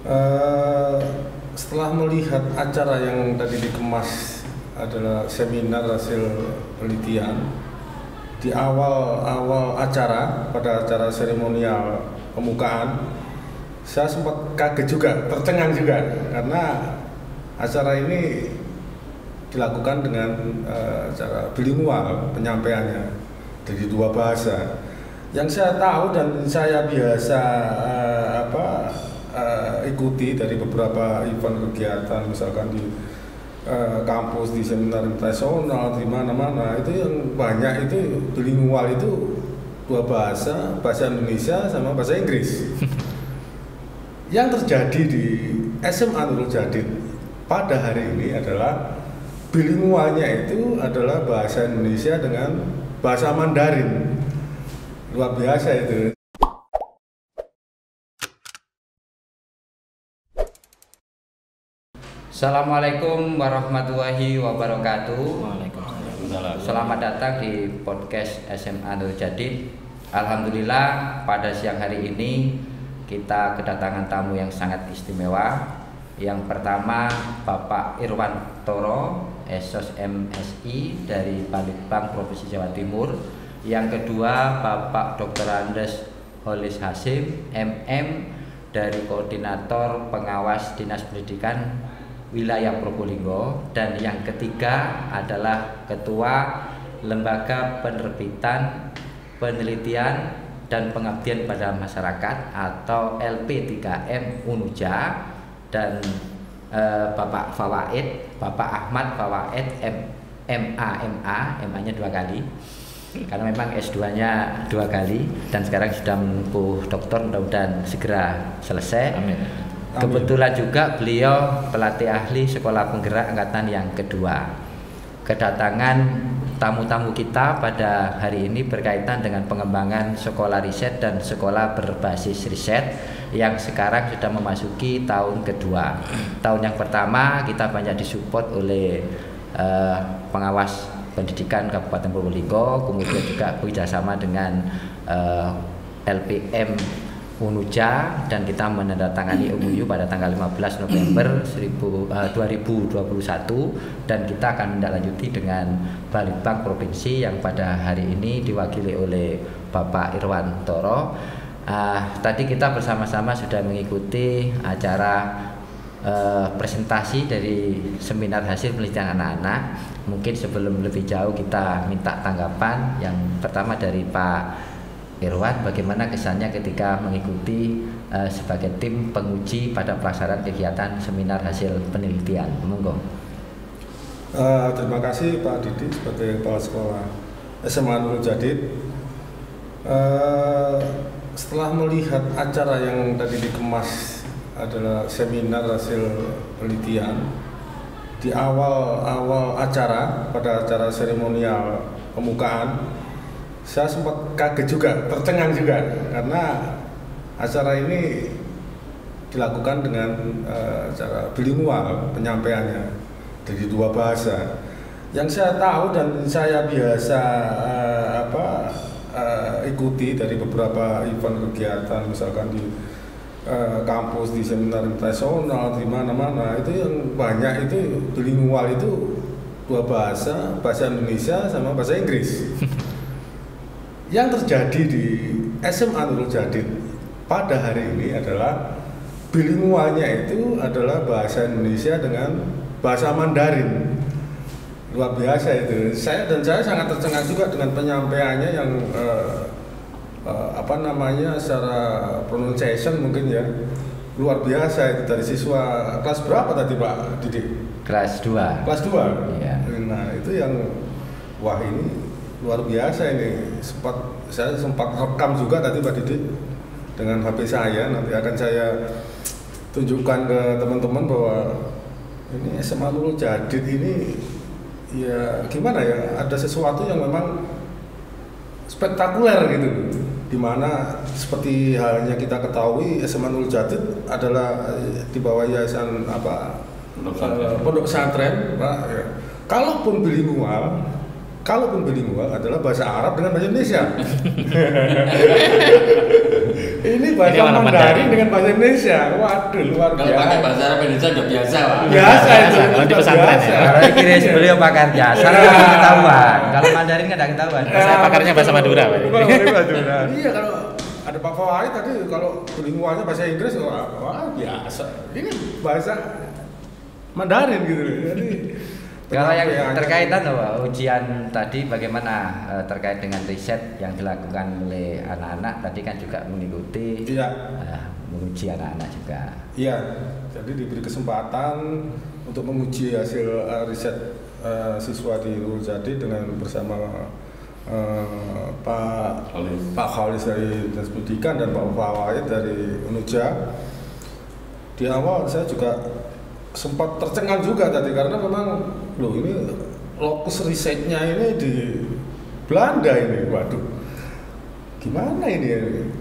Eh, Setelah melihat acara yang tadi dikemas adalah seminar hasil penelitian, di awal acara, pada acara seremonial pembukaan, saya sempat kaget juga, tercengang juga, karena acara ini dilakukan dengan cara bilingual penyampaiannya dari dua bahasa. Yang saya tahu dan saya biasa ikuti dari beberapa event kegiatan, misalkan di kampus, di seminar internasional, di mana-mana, itu yang banyak itu bilingual, itu dua bahasa, bahasa Indonesia sama bahasa Inggris. Yang terjadi di SMA Nurul Jadid pada hari ini adalah bilingualnya itu adalah bahasa Indonesia dengan bahasa Mandarin. Luar biasa itu. Assalamualaikum warahmatullahi wabarakatuh. Waalaikumsalam. Selamat datang di podcast SMA Nurul Jadid. Alhamdulillah pada siang hari ini kita kedatangan tamu yang sangat istimewa. Yang pertama Bapak Irwantoro, Esos MSI dari Balitbank Provinsi Jawa Timur. Yang kedua Bapak Dr. Andes Holis Hasim, MM dari Koordinator Pengawas Dinas Pendidikan Wilayah Probolinggo. Dan yang ketiga adalah Ketua Lembaga Penerbitan Penelitian dan Pengabdian pada Masyarakat atau LP3M Unuja, dan Bapak Fawaid, Bapak Ahmad Fawaid MA-nya 2 kali karena memang S2-nya 2 kali dan sekarang sudah menempuh doktor, mudah-mudahan segera selesai. Amin. Kebetulan juga beliau pelatih ahli Sekolah Penggerak Angkatan yang kedua. Kedatangan tamu-tamu kita pada hari ini berkaitan dengan pengembangan sekolah riset dan sekolah berbasis riset yang sekarang sudah memasuki tahun kedua. Tahun yang pertama kita banyak disupport oleh pengawas pendidikan Kabupaten Probolinggo, kemudian juga bekerjasama dengan LPM Unuja, dan kita menandatangani MOU pada tanggal 15 November 2021, dan kita akan menindaklanjuti dengan Balitbank Provinsi yang pada hari ini diwakili oleh Bapak Irwantoro. Tadi kita bersama-sama sudah mengikuti acara presentasi dari seminar hasil penelitian anak-anak. Mungkin sebelum lebih jauh kita minta tanggapan. Yang pertama dari Pak Irwan, bagaimana kesannya ketika mengikuti sebagai tim penguji pada pelaksanaan kegiatan seminar hasil penelitian? Monggo. Terima kasih Pak Didi sebagai Kepala Sekolah SMA Nurul Jadid. Setelah melihat acara yang tadi dikemas adalah seminar hasil penelitian, di awal acara, pada acara seremonial pembukaan, saya sempat kaget juga, tercengang juga, karena acara ini dilakukan dengan cara bilingual penyampaiannya dari dua bahasa. Yang saya tahu dan saya biasa ikuti dari beberapa event kegiatan, misalkan di kampus, di seminar internasional, di mana-mana, itu yang banyak itu bilingual, itu dua bahasa, bahasa Indonesia sama bahasa Inggris. Yang terjadi di SMA Nurul Jadid pada hari ini adalah bilingualnya itu adalah bahasa Indonesia dengan bahasa Mandarin. Luar biasa itu. Saya sangat tercengang juga dengan penyampaiannya yang secara pronunciation mungkin ya luar biasa itu, dari siswa kelas berapa tadi Pak Didik? Kelas 2. Kelas 2. Iya. Nah, itu yang wah, ini luar biasa ini. Saya sempat rekam juga tadi Pak Didik dengan HP saya. Nanti akan saya tunjukkan ke teman-teman bahwa ini SMA Nurul Jadid ini ya gimana ya, ada sesuatu yang memang spektakuler gitu, dimana seperti halnya kita ketahui SMA Nurul Jadid adalah di bawah yayasan Pondok Pesantren Pak ya. Kalaupun bilingual kalaupun bilingual adalah bahasa Arab dengan bahasa Indonesia. Ini bahasa Mandarin dengan bahasa Indonesia. Waduh, luar biasa. Kalau pakai bahasa Arab Indonesia udah biasa, Pak. Biasa itu. Kalau di pesantren ya. Kalau kira beliau pakar jasa kan ketahuan. Kalau Mandarin kan tidak ketahuan. Saya pakarnya bahasa Madura, Pak. Iya, kalau ada Pak Fawai tadi kalau bilingualnya bahasa Inggris, wah biasa. Ini bahasa Mandarin gitu. Jadi kalau yang terkaitan ujian tadi bagaimana terkait dengan riset yang dilakukan oleh anak-anak tadi kan juga mengikuti menguji anak-anak juga. Iya, jadi diberi kesempatan untuk menguji hasil riset siswa di Nurjadi dengan bersama Pak Khalis dari Dinas Pendidikan dan Pak Fawait dari Unuja. Di awal saya juga sempat tercengang juga tadi karena memang loh ini lokus risetnya ini di Belanda ini, waduh gimana ini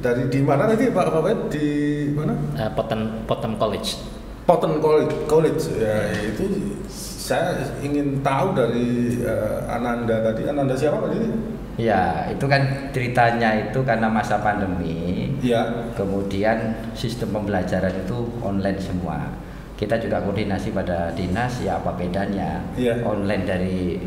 dari di mana tadi Pak Fawait di mana? Potem College. Potem College ya itu saya ingin tahu dari Ananda tadi. Ananda siapa Pak ini? Ya, itu kan ceritanya itu karena masa pandemi. Ya. Kemudian sistem pembelajaran itu online semua. Kita juga koordinasi pada dinas, ya apa bedanya online dari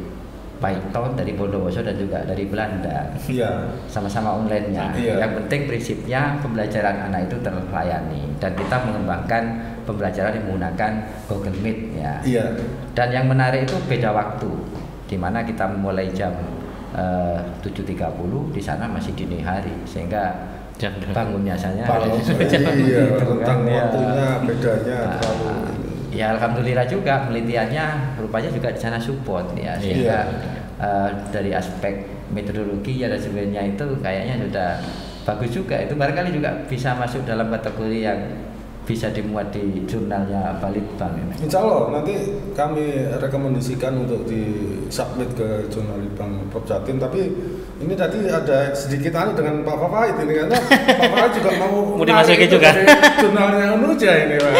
Python, dari Bondowoso dan juga dari Belanda. Iya. Sama-sama online-nya. Yang penting prinsipnya pembelajaran anak itu terlayani dan kita mengembangkan pembelajaran yang menggunakan Google Meet ya. Iya. Dan yang menarik itu beda waktu, di mana kita mulai jam 7.30 di sana masih dini hari sehingga bangunnya saya tentang waktunya bedanya terlalu. Ya alhamdulillah juga penelitiannya rupanya juga di sana support ya sehingga dari aspek metodologi ya dan sebagainya itu kayaknya sudah bagus juga. Itu barangkali juga bisa masuk dalam kategori yang bisa dimuat di jurnalnya Balitbang ini. Insya Allah nanti kami rekomendasikan untuk disubmit ke jurnal Litbang Prof Jatim. Tapi ini tadi ada sedikit dengan Pak Fawait ini karena Pak Fawait juga mau dimasuki juga jurnalnya Unuja ini Pak.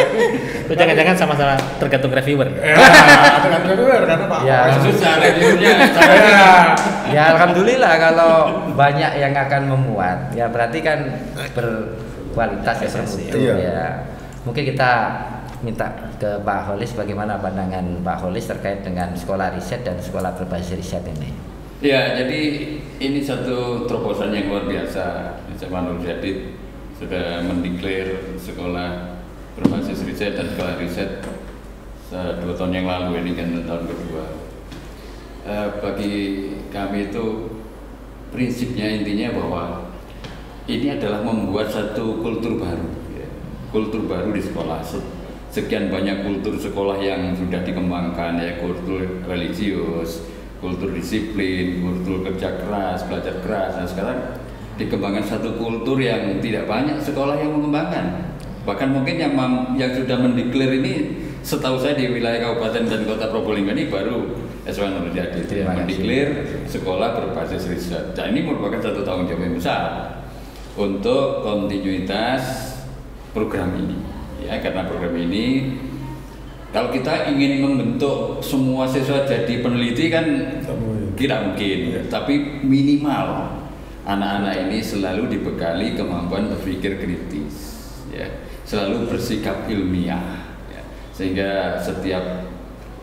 Itu jangan-jangan sama-sama tergantung reviewer. Tergantung reviewer karena Pak Fawait susah reviewnya. Ya alhamdulillah kalau banyak yang akan memuat ya berarti kan berkualitas ya bermutu ya. Mungkin kita minta ke Pak Khalis bagaimana pandangan Pak Khalis terkait dengan sekolah riset dan sekolah berbasis riset ini. Ya, jadi ini satu terobosan yang luar biasa. SMA Nurjadi sudah mendeklar sekolah berbasis riset dan sekolah riset 2 tahun yang lalu, ini kan tahun kedua. Bagi kami itu prinsipnya intinya bahwa ini adalah membuat satu kultur baru. Kultur baru di sekolah. Sekian banyak kultur sekolah yang sudah dikembangkan ya, kultur religius, kultur disiplin, kultur kerja keras, belajar keras. Nah sekarang dikembangkan satu kultur yang tidak banyak sekolah yang mengembangkan. Bahkan mungkin yang sudah mendeklar ini setahu saya di wilayah Kabupaten dan Kota Probolinggo ini baru SMA Nurjadi mendeklar sekolah berbasis riset. Dan ini merupakan satu tanggung jawab yang besar untuk kontinuitas program ini ya, karena program ini kalau kita ingin membentuk semua siswa jadi peneliti kan tidak mungkin tapi minimal anak-anak ini selalu dibekali kemampuan berpikir kritis ya, selalu bersikap ilmiah ya, sehingga setiap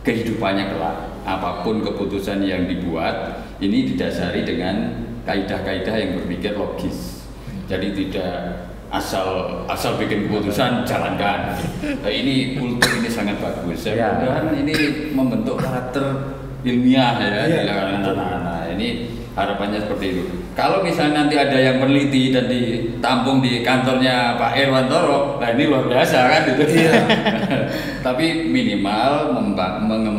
kehidupannya kelak apapun keputusan yang dibuat ini didasari dengan kaidah-kaidah yang berpikir logis, jadi tidak asal bikin keputusan jalankan. Nah, ini kultur ini sangat bagus. Saya mudah-mudahan ini membentuk karakter ilmiah ya di kalangan anak-anak. Ini harapannya seperti itu. Kalau misalnya nanti ada yang peneliti dan ditampung di kantornya Pak Irwantoro, nah ini luar biasa kan itu. Iya. Tapi minimal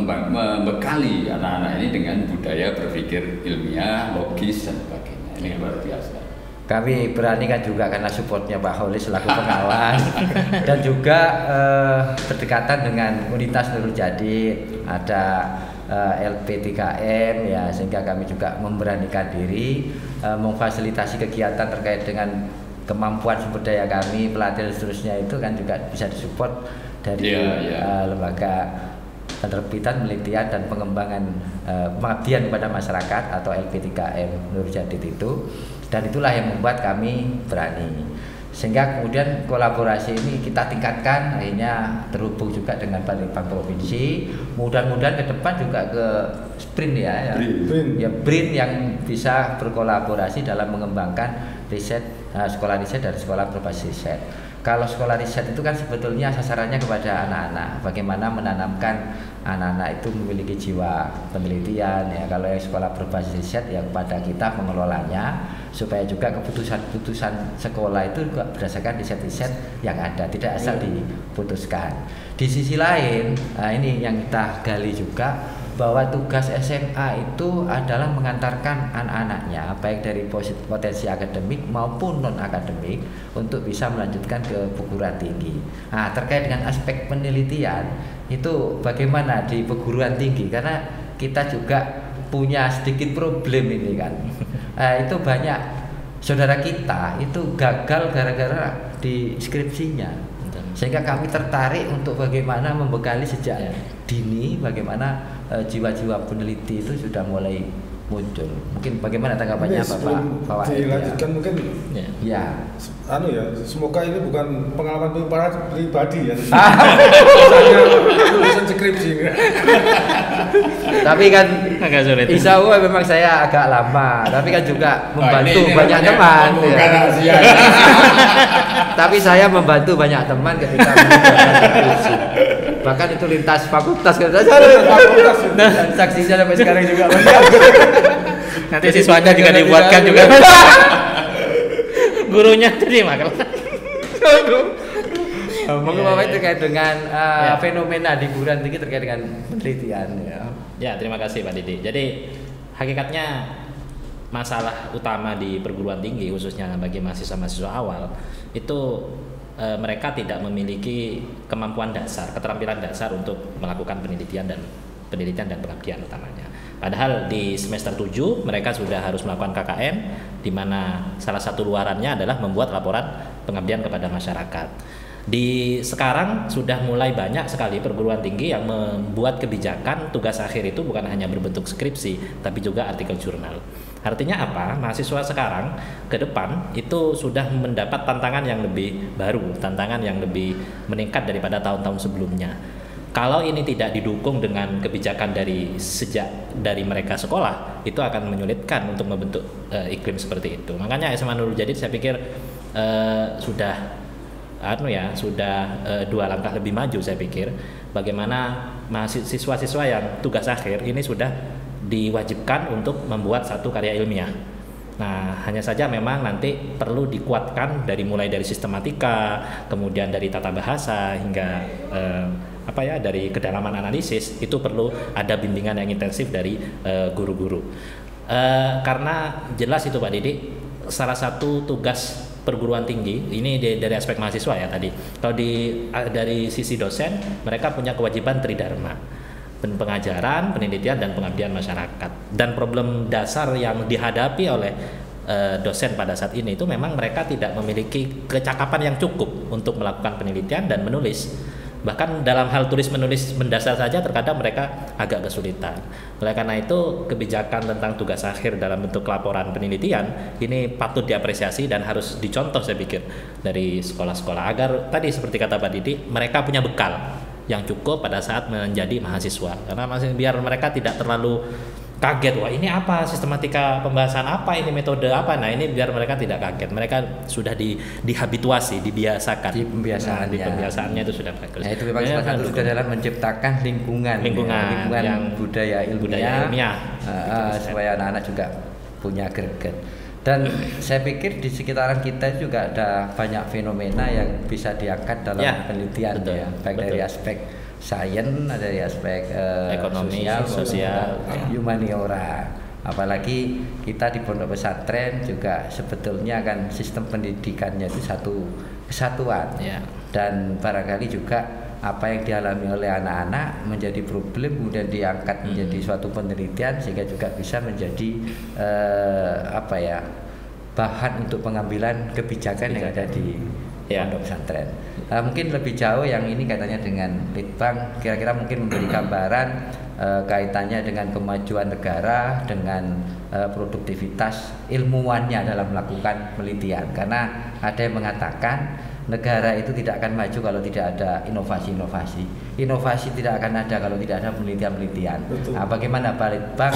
membekali anak-anak ini dengan budaya berpikir ilmiah, logis dan sebagainya. Ini luar biasa. Kami berani kan juga karena supportnya Pak Khalis selaku pengawas dan juga berdekatan dengan Universitas Nurjadi, ada LP3M ya, sehingga kami juga memberanikan diri memfasilitasi kegiatan terkait dengan kemampuan sumber daya kami, pelatihan dan seterusnya itu kan juga bisa disupport dari lembaga penerbitan, penelitian dan pengembangan pengabdian kepada masyarakat atau LP3M Nur Jadid itu, dan itulah yang membuat kami berani. Sehingga kemudian kolaborasi ini kita tingkatkan, akhirnya terhubung juga dengan Balitbang Provinsi. Mudah-mudahan ke depan juga ke BRIN BRIN yang bisa berkolaborasi dalam mengembangkan riset, sekolah riset dan sekolah berbasis riset. Kalau sekolah riset itu kan sebetulnya sasarannya kepada anak-anak, bagaimana menanamkan anak-anak itu memiliki jiwa penelitian ya. Kalau yang sekolah berbasis riset ya kepada kita pengelolanya, supaya juga keputusan-keputusan sekolah itu juga berdasarkan riset-riset yang ada, tidak asal diputuskan. Di sisi lain, ini yang kita gali juga, bahwa tugas SMA itu adalah mengantarkan anak-anaknya baik dari potensi akademik maupun non akademik untuk bisa melanjutkan ke perguruan tinggi. Nah, terkait dengan aspek penelitian itu bagaimana di perguruan tinggi, karena kita juga punya sedikit problem ini kan. Itu banyak saudara kita itu gagal gara-gara di skripsinya, sehingga kami tertarik untuk bagaimana membekali sejak dini, bagaimana jiwa-jiwa peneliti itu sudah mulai muncul. Mungkin bagaimana tanggapannya Bapak? Dilanjutkan mungkin. Ya. Semoga ini bukan pengalaman pribadi ya. Tulisan skripsi. Tapi kan agak sulit. Insya Allah memang saya agak lama, tapi kan juga membantu banyak teman. Ya. Tapi saya membantu banyak teman ketika mengerjakan skripsi. Bahkan itu lintas fakultas kan dan saksinya sampai sekarang juga banyak. Nanti siswanya juga dibuatkan juga. Gurunya terima kan. Mungkin Bapak terkait dengan fenomena di perguruan tinggi terkait dengan penelitian ya. Ya, terima kasih Pak Didi. Jadi hakikatnya masalah utama di perguruan tinggi khususnya bagi mahasiswa-mahasiswa awal itu mereka tidak memiliki kemampuan dasar, keterampilan dasar untuk melakukan penelitian dan pengabdian utamanya. Padahal di semester 7 mereka sudah harus melakukan KKN, di mana salah satu luarannya adalah membuat laporan pengabdian kepada masyarakat. Di sekarang sudah mulai banyak sekali perguruan tinggi yang membuat kebijakan tugas akhir itu bukan hanya berbentuk skripsi, tapi juga artikel jurnal. Artinya apa? Mahasiswa sekarang ke depan itu sudah mendapat tantangan yang lebih baru, tantangan yang lebih meningkat daripada tahun-tahun sebelumnya. Kalau ini tidak didukung dengan kebijakan sejak dari mereka sekolah, itu akan menyulitkan untuk membentuk iklim seperti itu. Makanya SMA Nurul Jadid saya pikir sudah dua langkah lebih maju saya pikir. Bagaimana mahasiswa-siswa yang tugas akhir ini sudah diwajibkan untuk membuat satu karya ilmiah. Nah, hanya saja memang nanti perlu dikuatkan mulai dari sistematika, kemudian dari tata bahasa hingga dari kedalaman analisis, itu perlu ada bimbingan yang intensif dari guru-guru. Karena jelas itu Pak Didi, salah satu tugas perguruan tinggi ini dari aspek mahasiswa ya tadi. Kalau dari sisi dosen, mereka punya kewajiban tridharma. Pengajaran, penelitian, dan pengabdian masyarakat. Dan problem dasar yang dihadapi oleh dosen pada saat ini itu memang mereka tidak memiliki kecakapan yang cukup untuk melakukan penelitian dan menulis. Bahkan dalam hal tulis menulis mendasar saja terkadang mereka agak kesulitan. Oleh karena itu kebijakan tentang tugas akhir dalam bentuk laporan penelitian ini patut diapresiasi dan harus dicontoh saya pikir dari sekolah-sekolah agar tadi seperti kata Pak Didi, mereka punya bekal yang cukup pada saat menjadi mahasiswa, karena biar mereka tidak terlalu kaget, wah ini apa, sistematika pembahasan apa, ini metode apa. Nah, ini biar mereka tidak kaget, mereka sudah dihabituasi, dibiasakan. Di pembiasaannya. Di pembiasaannya itu sudah bagus. Nah, itu memang salah satu juga dalam menciptakan lingkungan yang budaya ilmiah. Supaya anak-anak juga punya greget. Dan saya pikir di sekitaran kita juga ada banyak fenomena yang bisa diangkat dalam penelitian, baik dari aspek sains, dari aspek ekonomi, sosial, humaniora. Apalagi kita di pondok pesantren juga sebetulnya kan sistem pendidikannya itu satu kesatuan. Dan barangkali juga apa yang dialami oleh anak-anak menjadi problem kemudian diangkat menjadi suatu penelitian sehingga juga bisa menjadi bahan untuk pengambilan kebijakan yang ada di Ya. pondok pesantren. Mungkin lebih jauh yang ini kaitannya dengan Litbang, kira-kira mungkin memberi gambaran kaitannya dengan kemajuan negara, dengan produktivitas ilmuwannya dalam melakukan penelitian. Karena ada yang mengatakan negara itu tidak akan maju kalau tidak ada inovasi-inovasi. Inovasi tidak akan ada kalau tidak ada penelitian-penelitian. Nah, bagaimana Pak Litbang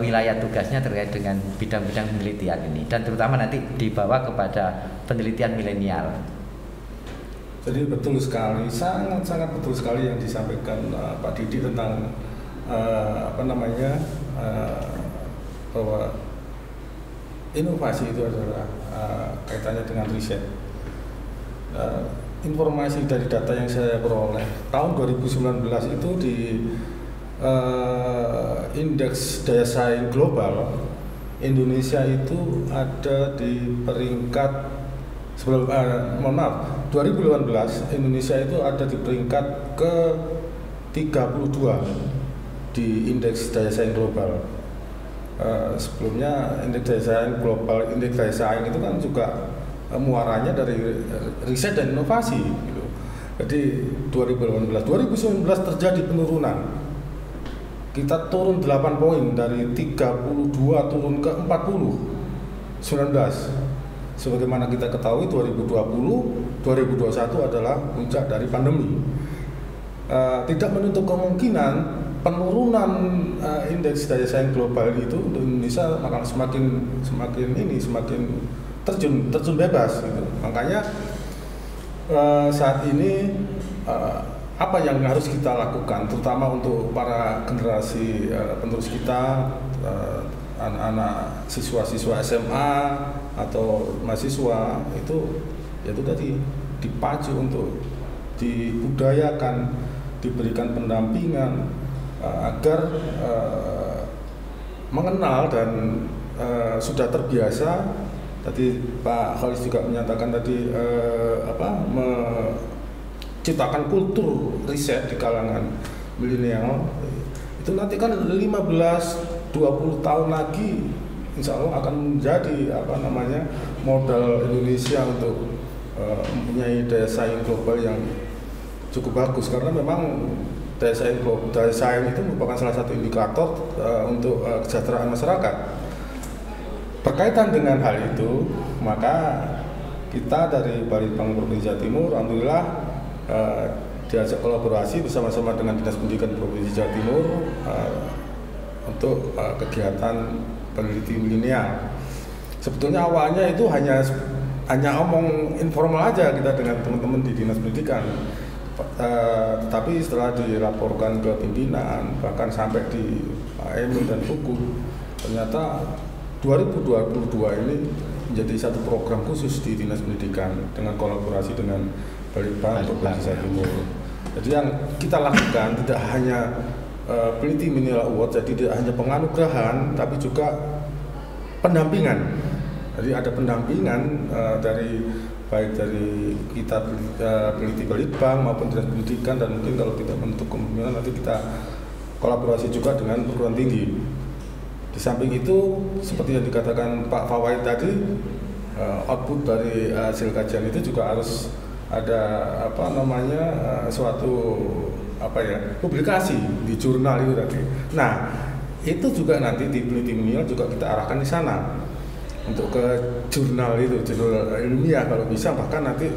wilayah tugasnya terkait dengan bidang-bidang penelitian ini, dan terutama nanti dibawa kepada penelitian milenial. Jadi betul sekali, sangat betul sekali yang disampaikan Pak Didi tentang bahwa inovasi itu adalah kaitannya dengan riset. Informasi dari data yang saya peroleh tahun 2019 itu di indeks daya saing global, Indonesia itu ada di peringkat 2018 Indonesia itu ada di peringkat ke 32 di indeks daya saing global. Sebelumnya indeks daya saing global, indeks daya saing itu kan juga muaranya dari riset dan inovasi gitu. Jadi 2019 terjadi penurunan. Kita turun 8 poin dari 32 turun ke 19. Sebagaimana kita ketahui 2021 adalah puncak dari pandemi. Tidak menutup kemungkinan penurunan indeks daya saing global itu untuk Indonesia akan semakin terjun bebas gitu. Makanya saat ini apa yang harus kita lakukan, terutama untuk para generasi penerus kita, anak-anak siswa-siswa SMA atau mahasiswa itu, yaitu tadi dipacu untuk dibudayakan, diberikan pendampingan agar mengenal dan sudah terbiasa. Tadi Pak Khalis juga menyatakan tadi menciptakan kultur riset di kalangan milenial. Itu nanti kan 15-20 tahun lagi insya Allah akan menjadi modal Indonesia untuk mempunyai daya saing global yang cukup bagus, karena memang daya saing itu merupakan salah satu indikator untuk kesejahteraan masyarakat. Berkaitan dengan hal itu, maka kita dari Balitbang Provinsi Jawa Timur, alhamdulillah diajak kolaborasi bersama-sama dengan Dinas Pendidikan Provinsi Jawa Timur untuk kegiatan peneliti milenial. Sebetulnya awalnya itu hanya omong informal aja kita dengan teman-teman di Dinas Pendidikan. Tapi setelah dilaporkan ke pimpinan, bahkan sampai di Emil dan Buku, ternyata 2022 ini menjadi satu program khusus di Dinas Pendidikan dengan kolaborasi dengan Balitbang Provinsi Jawa Timur. Jadi yang kita lakukan tidak hanya Peneliti Milenial Award, jadi tidak hanya penganugerahan, tapi juga pendampingan. Jadi ada pendampingan baik dari kita peneliti Balitbang maupun Dinas Pendidikan, dan mungkin kalau tidak menutup kemungkinan nanti kita kolaborasi juga dengan perguruan tinggi. Di samping itu, seperti yang dikatakan Pak Fawaid tadi, output dari hasil kajian itu juga harus ada suatu publikasi di jurnal itu tadi. Nah, itu juga nanti di peneliti milenial juga kita arahkan di sana untuk ke jurnal itu, jurnal ilmiah kalau bisa, bahkan nanti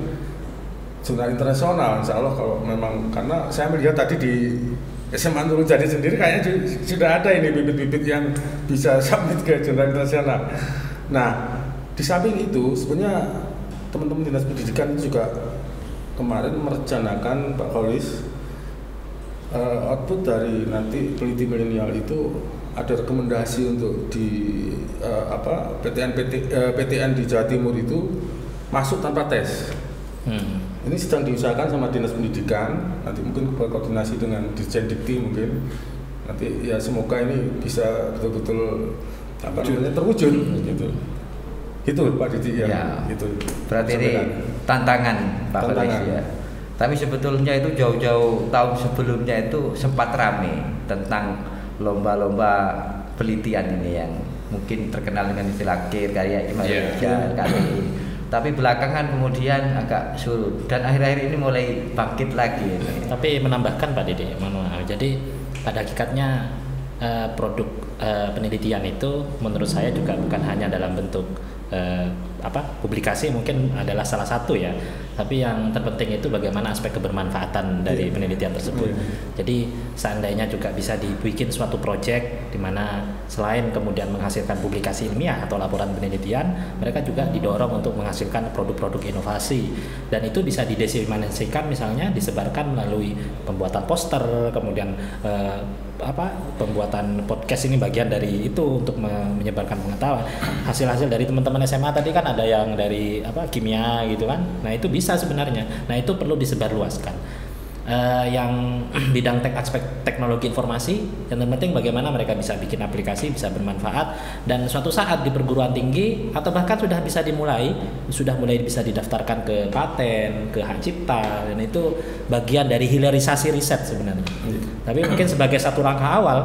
jurnal internasional insya Allah kalau memang, karena saya melihat tadi di SMA Nurul Jadi sendiri kayaknya sudah ada ini bibit-bibit yang bisa submit ke jurnal internasional. Nah, di samping itu sebenarnya teman-teman Dinas Pendidikan juga kemarin merencanakan Pak Khalis output dari nanti peneliti milenial itu ada rekomendasi untuk di PTN di Jawa Timur itu masuk tanpa tes. Ini sedang diusahakan sama Dinas Pendidikan, nanti mungkin berkoordinasi dengan Dirjen Dikti mungkin. Nanti ya semoga ini bisa betul-betul terwujud gitu. Gitu Pak Didi ya. Gitu. Berarti ini tantangan Pak Khalis ya. Tapi sebetulnya itu jauh-jauh tahun sebelumnya itu sempat rame tentang lomba-lomba penelitian ini yang mungkin terkenal dengan istilah KIR, karya Indonesia, KTI. tapi belakangan kemudian agak surut dan akhir-akhir ini mulai bangkit lagi. Tapi menambahkan Pak Dede, mohon maaf. Jadi pada hakikatnya produk penelitian itu menurut saya juga bukan hanya dalam bentuk publikasi, mungkin adalah salah satu ya, tapi yang terpenting itu bagaimana aspek kebermanfaatan dari penelitian tersebut. Jadi seandainya juga bisa dibikin suatu proyek di mana selain kemudian menghasilkan publikasi ilmiah atau laporan penelitian, mereka juga didorong untuk menghasilkan produk-produk inovasi, dan itu bisa didiseminasikan, misalnya disebarkan melalui pembuatan poster, kemudian pembuatan podcast ini bagian dari itu untuk menyebarkan pengetahuan. Hasil-hasil dari teman-teman SMA tadi kan ada yang dari kimia gitu kan. Nah, itu bisa sebenarnya. Nah, itu perlu disebarluaskan. Yang bidang aspek teknologi informasi, yang terpenting bagaimana mereka bisa bikin aplikasi, bisa bermanfaat, dan suatu saat di perguruan tinggi atau bahkan sudah mulai bisa didaftarkan ke paten, ke hak cipta, dan itu bagian dari hilirisasi riset sebenarnya. Tapi mungkin sebagai satu langkah awal,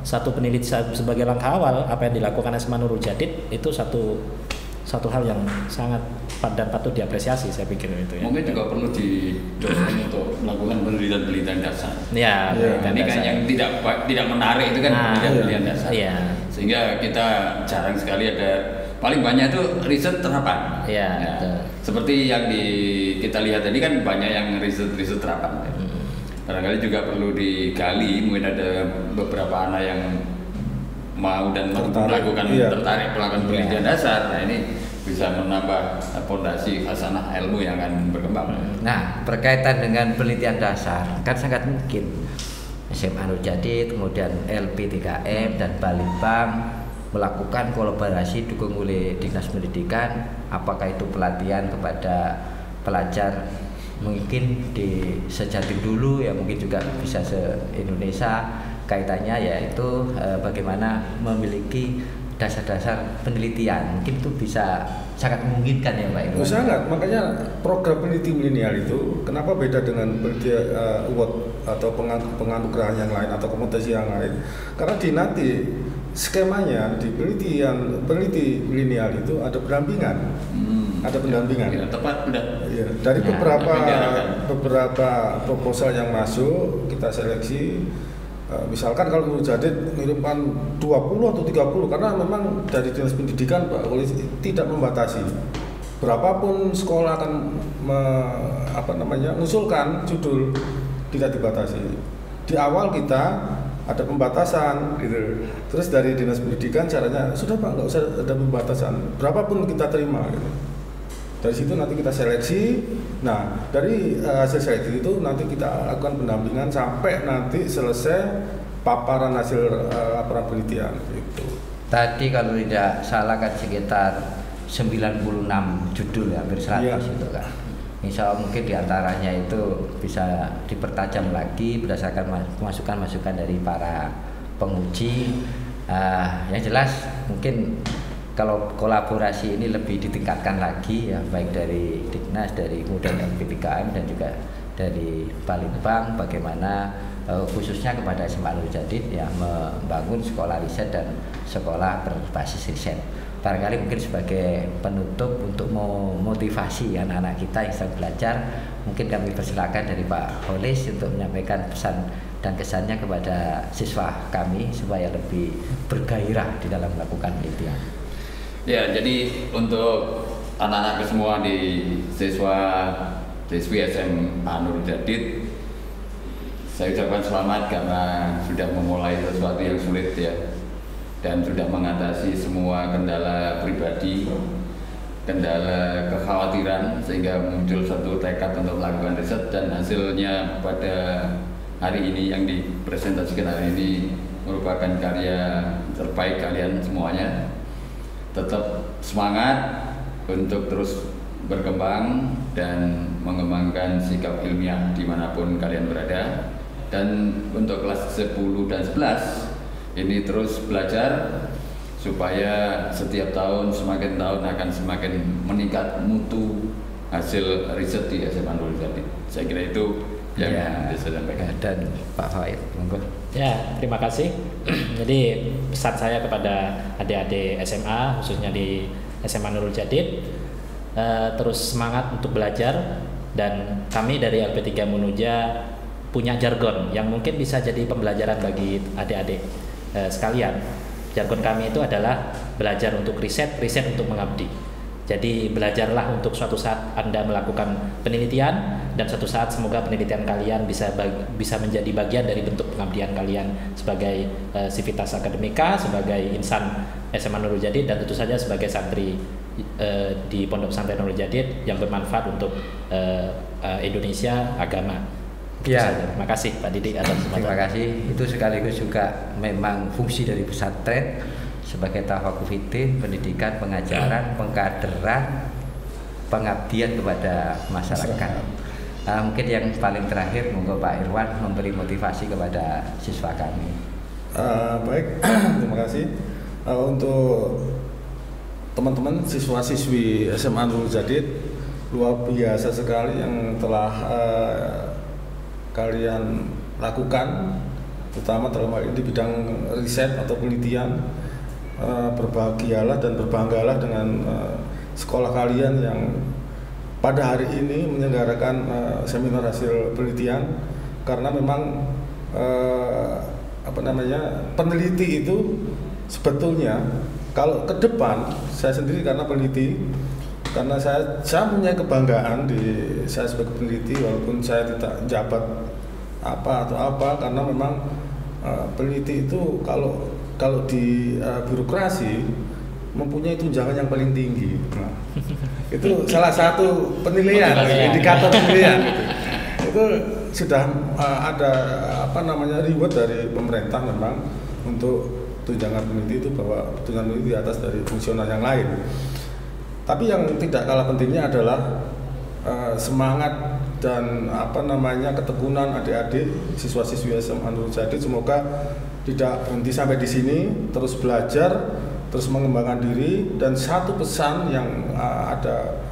sebagai langkah awal apa yang dilakukan SMA Nurul Jadid itu satu hal yang sangat dan patut diapresiasi, saya pikir itu ya. Mungkin juga perlu didorong untuk melakukan penelitian dasar. Ya, ini kan yang tidak menarik itu kan penelitian dasar. Iya. Sehingga kita jarang sekali ada, paling banyak itu riset terapan. Iya. Ya. Seperti yang kita lihat tadi kan banyak yang riset terapan. Barangkali juga perlu digali, mungkin ada beberapa anak yang mau dan tertarik melakukan penelitian dasar. Nah, ini bisa menambah fondasi hasanah ilmu yang akan berkembang. Nah, berkaitan dengan penelitian dasar kan sangat mungkin SMA Nurul Jadid, kemudian LP3M dan Balitbank melakukan kolaborasi dukung oleh Dinas Pendidikan, apakah itu pelatihan kepada pelajar mungkin di Sejatim dulu ya, mungkin juga bisa se-Indonesia. Kaitannya yaitu bagaimana memiliki dasar-dasar penelitian, mungkin itu bisa sangat memungkinkan ya Pak Irwan. Sangat, makanya program peneliti milenial itu kenapa beda dengan award atau penganugerahan yang lain atau kompetisi yang lain, karena nanti skemanya di peneliti milenial itu ada pendampingan. Ada pendampingan. Ya, tepat udah. Ya, dari beberapa proposal yang masuk kita seleksi. Misalkan kalau Nurul Jadid mengirimkan 20 atau 30, karena memang dari Dinas Pendidikan Pak Polisi tidak membatasi. Berapapun sekolah akan mengusulkan judul, tidak dibatasi. Di awal kita ada pembatasan gitu. Terus dari Dinas Pendidikan caranya sudah Pak, nggak usah ada pembatasan. Berapapun kita terima gitu. Dari situ nanti kita seleksi. Nah, dari hasil seleksi itu nanti kita lakukan pendampingan sampai nanti selesai paparan hasil laporan penelitian itu. Tadi kalau tidak salah kan sekitar 96 judul ya, hampir 100 itu kan. Insya Allah mungkin diantaranya itu bisa dipertajam lagi berdasarkan masukan-masukan dari para penguji. Yang jelas mungkin kalau kolaborasi ini lebih ditingkatkan lagi ya, baik dari Dignas, dari kemudian LP3M dan juga dari Balitbank, bagaimana khususnya kepada SMA Nurul Jadid ya membangun sekolah riset dan sekolah berbasis riset. Barangkali mungkin sebagai penutup untuk memotivasi anak-anak kita yang sedang belajar, mungkin kami persilakan dari Pak Holis untuk menyampaikan pesan dan kesannya kepada siswa kami supaya lebih bergairah di dalam melakukan penelitian. Ya, jadi untuk anak-anak semua di siswi SMA Nurul Jadid, saya ucapkan selamat karena sudah memulai sesuatu yang sulit ya, dan sudah mengatasi semua kendala pribadi, kendala kekhawatiran, sehingga muncul satu tekad untuk melakukan riset, dan hasilnya pada hari ini yang dipresentasikan hari ini merupakan karya terbaik kalian semuanya. Tetap semangat untuk terus berkembang dan mengembangkan sikap ilmiah dimanapun kalian berada. Dan untuk kelas 10 dan 11 ini terus belajar supaya setiap tahun semakin tahun akan semakin meningkat mutu hasil riset di SMA Nurul Jadid. Saya kira itu yang bisa sampaikan. Dan Pak Faid, monggo. Ya, terima kasih. Jadi pesan saya kepada adik-adik SMA, khususnya di SMA Nurul Jadid, terus semangat untuk belajar, dan kami dari LP3 Munuja punya jargon yang mungkin bisa jadi pembelajaran bagi adik-adik sekalian. Jargon kami itu adalah belajar untuk riset, riset untuk mengabdi. Jadi belajarlah untuk suatu saat Anda melakukan penelitian, dan suatu saat semoga penelitian kalian bisa menjadi bagian dari bentuk pengabdian kalian sebagai Civitas Akademika, sebagai insan SMA Nurul Jadid, dan tentu saja sebagai santri di Pondok Pesantren Nurul Jadid yang bermanfaat untuk Indonesia, agama. Ya. Terima kasih Pak Didik atas kesempatan. Terima kasih. Itu sekaligus juga memang fungsi dari pesantren sebagai tafakufiddin, pendidikan, pengajaran, pengkaderan, pengabdian kepada masyarakat. Mungkin yang paling terakhir, monggo Pak Irwan memberi motivasi kepada siswa kami. Baik, terima kasih. Untuk teman-teman siswa-siswi SMA Nurul Jadid, luar biasa sekali yang telah kalian lakukan, terutama dalam hal ini di bidang riset atau penelitian. Berbahagialah dan berbanggalah dengan sekolah kalian yang pada hari ini menyelenggarakan seminar hasil penelitian, karena memang peneliti itu sebetulnya kalau ke depan, saya sendiri karena peneliti, karena saya punya kebanggaan saya sebagai peneliti, walaupun saya tidak jabat apa, karena memang peneliti itu kalau di birokrasi mempunyai tunjangan yang paling tinggi. Nah, itu salah satu penilaian, indikator penilaian. Itu sudah ada reward dari pemerintah memang untuk tunjangan peneliti itu, bahwa tunjangan peneliti di atas dari fungsional yang lain. Tapi yang tidak kalah pentingnya adalah semangat dan ketekunan adik-adik siswa-siswi SMA Nurul Jadid. Semoga tidak berhenti sampai di sini, terus belajar, terus mengembangkan diri. Dan satu pesan yang ada,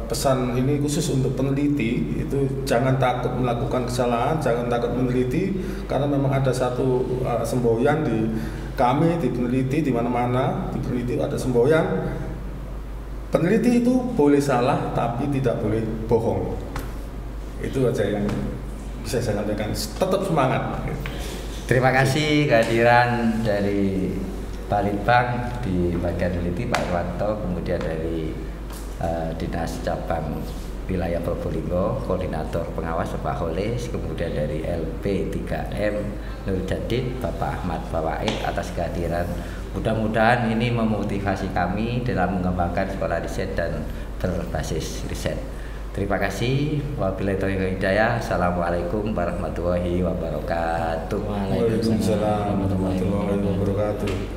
pesan ini khusus untuk peneliti, itu jangan takut melakukan kesalahan, jangan takut meneliti, karena memang ada satu semboyan di kami, di peneliti, di mana-mana di peneliti ada semboyan. Peneliti itu boleh salah tapi tidak boleh bohong. Itu aja yang bisa saya sampaikan. Tetap semangat. Terima kasih kehadiran dari Balitbang di bagian peneliti Pak Irwanto, kemudian dari Dinas Cabang Wilayah Probolinggo, Koordinator Pengawas Pak Holis, kemudian dari LP3M Nurul Jadid Bapak Ahmad Fawaid atas kehadiran. Mudah-mudahan ini memotivasi kami dalam mengembangkan sekolah riset dan berbasis riset. Terima kasih. Wabillahi taufiq wal hidayah. Assalamualaikum warahmatullahi wabarakatuh. Waalaikumsalam warahmatullahi wabarakatuh.